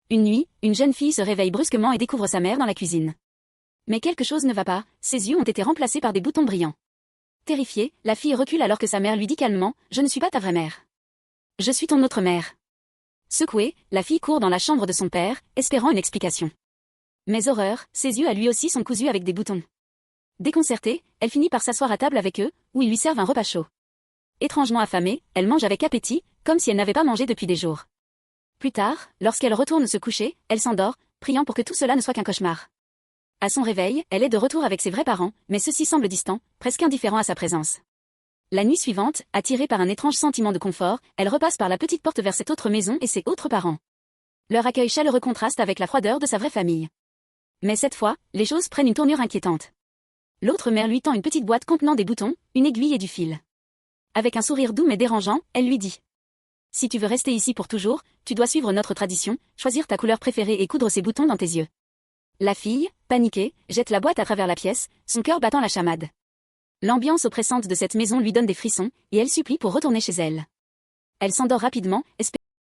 Une nuit, une jeune fille se réveille brusquement et découvre sa mère dans la cuisine. Mais quelque chose ne va pas, ses yeux ont été remplacés par des boutons brillants. Terrifiée, la fille recule alors que sa mère lui dit calmement « Je ne suis pas ta vraie mère. Je suis ton autre mère. » Secouée, la fille court dans la chambre de son père, espérant une explication. Mais horreur, ses yeux à lui aussi sont cousus avec des boutons. Déconcertée, elle finit par s'asseoir à table avec eux, où ils lui servent un repas chaud. Étrangement affamée, elle mange avec appétit, comme si elle n'avait pas mangé depuis des jours. Plus tard, lorsqu'elle retourne se coucher, elle s'endort, priant pour que tout cela ne soit qu'un cauchemar. À son réveil, elle est de retour avec ses vrais parents, mais ceux-ci semblent distants, presque indifférents à sa présence. La nuit suivante, attirée par un étrange sentiment de confort, elle repasse par la petite porte vers cette autre maison et ses autres parents. Leur accueil chaleureux contraste avec la froideur de sa vraie famille. Mais cette fois, les choses prennent une tournure inquiétante. L'autre mère lui tend une petite boîte contenant des boutons, une aiguille et du fil. Avec un sourire doux mais dérangeant, elle lui dit « Si tu veux rester ici pour toujours, tu dois suivre notre tradition, choisir ta couleur préférée et coudre ces boutons dans tes yeux. » La fille, paniquée, jette la boîte à travers la pièce, son cœur battant la chamade. L'ambiance oppressante de cette maison lui donne des frissons, et elle supplie pour retourner chez elle. Elle s'endort rapidement, espérant